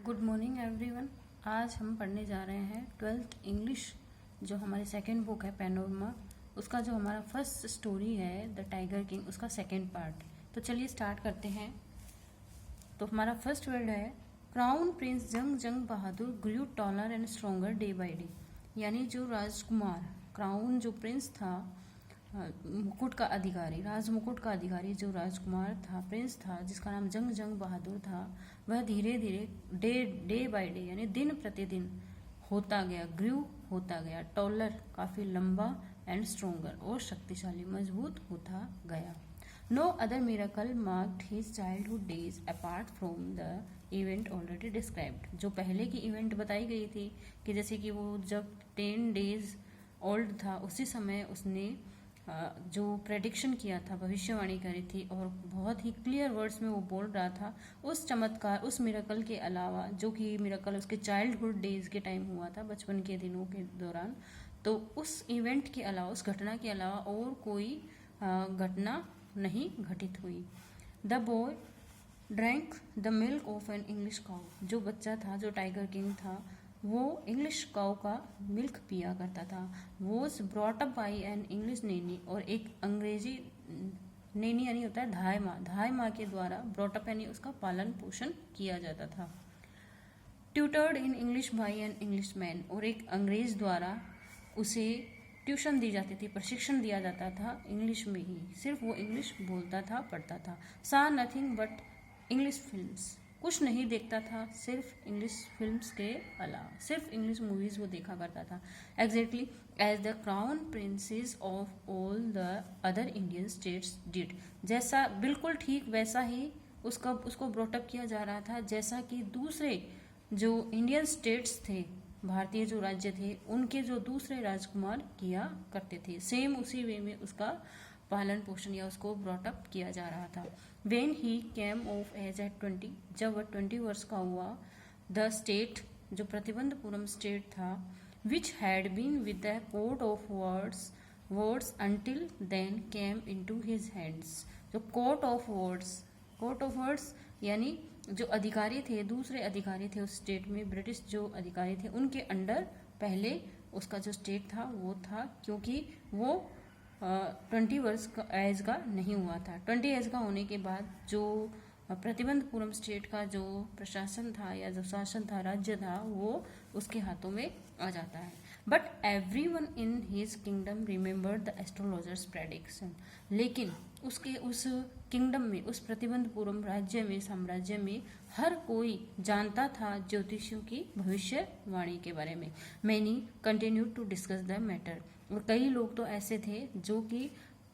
Good morning everyone. आज हम पढ़ने जा रहे हैं 12th इंग्लिश, जो हमारी सेकंड बुक है पैनोरमा। उसका जो हमारा फर्स्ट स्टोरी है द टाइगर किंग, उसका सेकंड पार्ट। तो चलिए स्टार्ट करते हैं। तो हमारा फर्स्ट वर्ड है crown prince Jung Jung Bahadur grew taller and stronger day by day. यानी जो राजकुमार, क्राउन जो प्रिंस था, मुकुट का अधिकारी, राज मुकुट का अधिकारी जो राजकुमार था, प्रिंस था, जिसका नाम जंग जंग बहादुर था, वह धीरे धीरे डे बाय डे यानी दिन प्रतिदिन होता गया, ग्रू होता गया, टॉलर काफी लंबा, एंड स्ट्रोंगर और शक्तिशाली, मजबूत होता गया। No other miracle marked his childhood days apart from the event already described. जो पहले की इवेंट बताई गई थी कि जैसे कि वो जब 10 डेज ओल्ड था, उसी समय उसने जो प्रेडिक्शन किया था, भविष्यवाणी करी थी और बहुत ही क्लियर वर्ड्स में वो बोल रहा था, उस चमत्कार, उस मिरेकल के अलावा, जो कि मिरेकल उसके चाइल्डहुड डेज के टाइम हुआ था, बचपन के दिनों के दौरान, तो उस इवेंट के अलावा, उस घटना के अलावा और कोई घटना नहीं घटित हुई। The boy drank the milk of an English cow. जो बच्चा था, जो टाइगर किंग था, वो इंग्लिश काउ का मिल्क पिया करता था। Was brought up by an English nanny, और एक अंग्रेजी नेनी यानी होता है धाय माँ, धाय माँ के द्वारा ब्रॉट अप यानी उसका पालन पोषण किया जाता था। Tutored in English by an English man, और एक अंग्रेज द्वारा उसे ट्यूशन दी जाती थी, प्रशिक्षण दिया जाता था इंग्लिश में ही, सिर्फ वो इंग्लिश बोलता था, पढ़ता था। सा नथिंग बट इंग्लिश फिल्म्स, कुछ नहीं देखता था सिर्फ इंग्लिश फिल्म्स के अलावा, सिर्फ इंग्लिश मूवीज वो देखा करता था। Exactly as the crown princes of all the other Indian states did, जैसा बिल्कुल ठीक वैसा ही उसको ब्रॉटअप किया जा रहा था, जैसा कि दूसरे जो इंडियन स्टेट्स थे, भारतीय जो राज्य थे, उनके जो दूसरे राजकुमार किया करते थे, सेम उसी वे में उसका पालन पोषण या उसको ब्रॉटअप किया जा रहा था। When he came of age at 20, जब वह 20 वर्ष का हुआ, द स्टेट जो प्रतिबंधपुरम स्टेट था, which had been with the court of wards until then came into his hands. जो कोर्ट ऑफ वर्ड्स यानी जो अधिकारी थे, दूसरे अधिकारी थे उस स्टेट में, ब्रिटिश जो अधिकारी थे, उनके अंडर पहले उसका जो स्टेट था वो था, क्योंकि वो 20 वर्ष का एज का नहीं हुआ था। 20 एज का होने के बाद जो प्रतिबंधपुरम स्टेट का जो प्रशासन था या जो शासन था, राज्य था, वो उसके हाथों में आ जाता है। But every one in his kingdom remember the astrologers prediction, लेकिन उसके उस किंगडम में, उस प्रतिबंधपुरम राज्य में, साम्राज्य में, हर कोई जानता था ज्योतिषियों की भविष्यवाणी के बारे में। Many continue to discuss the matter, और कई लोग तो ऐसे थे जो कि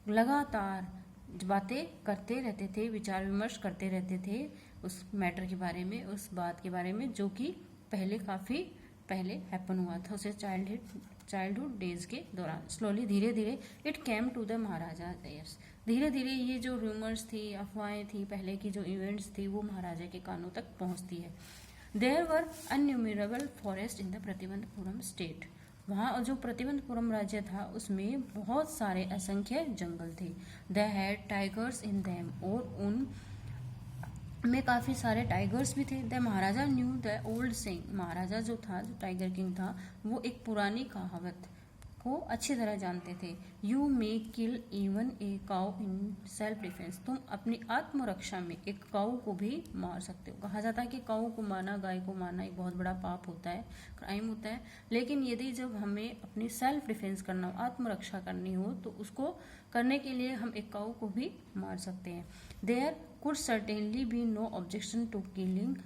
लगातार बातें करते रहते थे, विचार विमर्श करते रहते थे उस मैटर के बारे में, उस बात के बारे में, जो कि काफी पहले हैपन हुआ था उसे चाइल्डहुड डेज के दौरान। स्लोली, धीरे धीरे, it came to the maharaja ears, धीरे धीरे ये जो रूमर्स थी, अफवाहें थी, पहले की जो इवेंट्स थी, वो महाराजा के कानों तक पहुंचती है। There were innumerable forest in the Pratibandhapuram state, वहाँ जो प्रतिबंधपुरम राज्य था उसमें बहुत सारे असंख्य जंगल थे। They had tigers in them, और उन में काफी सारे टाइगर्स भी थे। The maharaja knew the old saying, maharaja जो था, जो टाइगर किंग था, वो एक पुरानी कहावत को अच्छी तरह जानते थे। You may kill even a cow in self defence, तुम अपनी आत्मरक्षा में एक काऊ को भी मार सकते हो। कहा जाता है कि काऊ को मारना, गाय को मारना एक बहुत बड़ा पाप होता है, क्राइम होता है, लेकिन यदि जब हमें अपनी सेल्फ डिफेंस करना हो, आत्मरक्षा करनी हो, तो उसको करने के लिए हम एक काऊ को भी मार सकते हैं। There could certainly be no objection to killing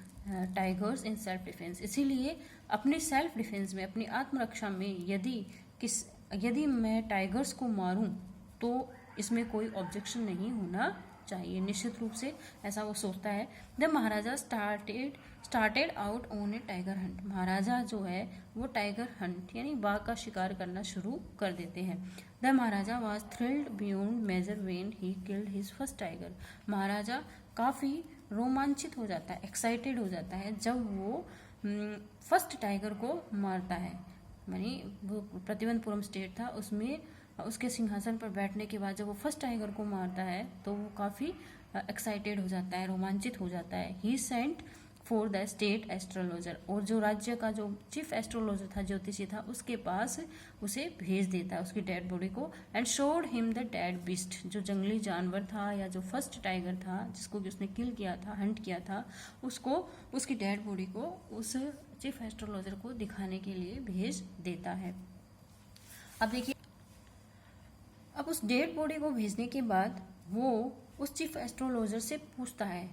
tigers in self defence, इसीलिए अपनी सेल्फ डिफेंस में, अपनी आत्मरक्षा में यदि मैं टाइगर्स को मारूं तो इसमें कोई ऑब्जेक्शन नहीं होना चाहिए, निश्चित रूप से ऐसा वो सोचता है। The maharaja started out on a tiger hunt, maharaja जो है वो टाइगर हंट यानी बाघ का शिकार करना शुरू कर देते हैं। The maharaja was thrilled beyond measure when he killed his first tiger, maharaja काफी रोमांचित हो जाता है, एक्साइटेड हो जाता है जब वो फर्स्ट टाइगर को मारता है। यानी वो प्रतिबंधपुरम स्टेट था, उसमें उसके सिंहासन पर बैठने के बाद जब वो फर्स्ट टाइगर को मारता है तो वो काफी एक्साइटेड हो जाता है, रोमांचित हो जाता है। He sent for the state astrologer, और जो राज्य का जो चीफ एस्ट्रोलॉजर था, ज्योतिषी था, उसके पास उसे भेज देता है उसकी डेड बॉडी को। And showed him the dead beast, जो जंगली जानवर था या जो फर्स्ट टाइगर था जिसको कि उसने किल किया था, हंट किया था, उसको उसकी डेड बॉडी को उस चीफ एस्ट्रोलॉजर को दिखाने के लिए भेज देता है। अब देखिए, अब उस डेड बॉडी को भेजने के बाद वो उस चीफ एस्ट्रोलॉजर से पूछता है,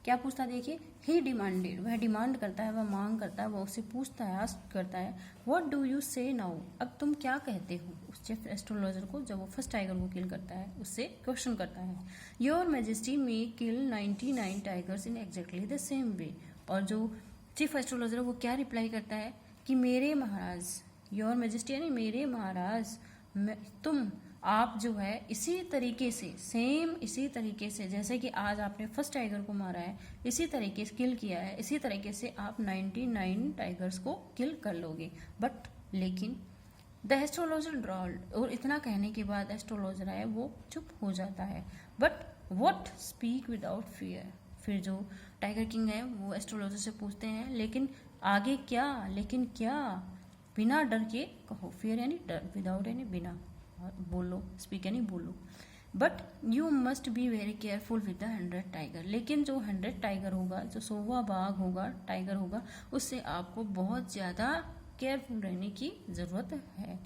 क्या पूछता है देखिए, ही डिमांडेड, वह डिमांड करता है, वह मांग करता है, वह उससे पूछता है, आस्क करता है, व्हाट डू यू से नाउ, अब तुम क्या कहते हो, उस चीफ एस्ट्रोलॉजर को जब वो फर्स्ट टाइगर को किल करता है उससे क्वेश्चन करता है। Your majesty may kill 99 tigers in exactly the same way, और जो चीफ एस्ट्रोलॉजर है वो क्या रिप्लाई करता है कि मेरे महाराज, योर मैजेस्टी यानी मेरे महाराज, तुम आप जो है इसी तरीके से, सेम इसी तरीके से जैसे कि आज आपने फर्स्ट टाइगर को मारा है, इसी तरीके से किल किया है, इसी तरीके से आप 99 टाइगर्स को किल कर लोगे। बट लेकिन द एस्ट्रोलॉजर ड्रॉल्ड, और इतना कहने के बाद एस्ट्रोलॉजर है वो चुप हो जाता है। But what speak without fear, फिर जो टाइगर किंग है वो एस्ट्रोलॉजर से पूछते हैं लेकिन आगे क्या, लेकिन क्या, बिना डर के कहो, फियर यानी डर, विदाउट यानी बिना, बोलो, स्पीक यानी बोलो। But you must be very careful with the 100 tiger, लेकिन जो 100 टाइगर होगा, जो 100वां बाघ होगा, टाइगर होगा, उससे आपको बहुत ज़्यादा केयरफुल रहने की ज़रूरत है।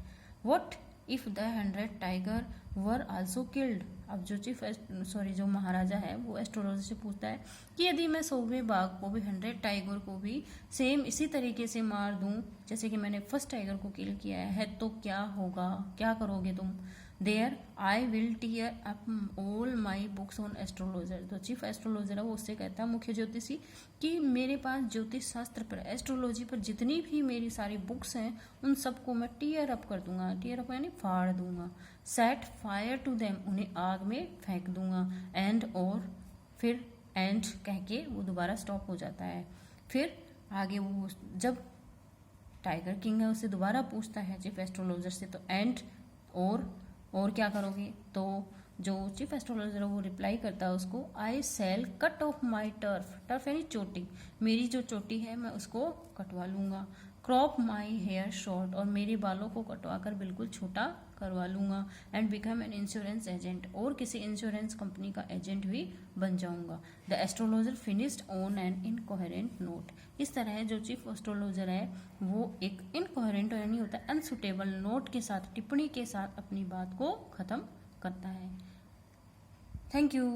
What if the 100 tiger were also killed, अब जो जो महाराजा है वो एस्ट्रोलॉजर से पूछता है कि यदि मैं 100वें बाघ को भी, 100 टाइगर को भी सेम इसी तरीके से मार दूं जैसे कि मैंने फर्स्ट टाइगर को किल किया है तो क्या होगा, क्या करोगे तुम। There I will tear up all my books on astrologer, तो चीफ एस्ट्रोलॉजर है वो उससे कहता है, मुख्य ज्योतिषी, कि मेरे पास ज्योतिष शास्त्र पर, एस्ट्रोलॉजी पर जितनी भी मेरी सारी बुक्स हैं उन सबको मैं टीयर अप कर दूंगा, टीयर अप यानी फाड़ दूंगा, सेट फायर टू देम, उन्हें आग में फेंक दूंगा, एंड और फिर एंड कह के वो दोबारा स्टॉप हो जाता है। फिर आगे वो जब टाइगर किंग है उससे दोबारा पूछता है चीफ एस्ट्रोलॉजर से, तो एंड और क्या करोगे, तो जो चीफ एस्ट्रोलॉजर है वो रिप्लाई करता है उसको, I shall cut off my टर्फ, टर्फ यानी चोटी, मेरी जो चोटी है मैं उसको कटवा लूंगा, क्रॉप माई हेयर शॉर्ट, और मेरे बालों को कटवा कर बिल्कुल छोटा करवा लूंगा, and become an insurance agent, और किसी इंश्योरेंस कंपनी का एजेंट भी बन जाऊंगा। The astrologer finished on an incoherent note, इस तरह जो चीफ एस्ट्रोलॉजर है वो एक इनकोहेरेंट यानी होता है अनसुटेबल नोट के साथ, टिप्पणी के साथ अपनी बात को खत्म करता है। Thank you.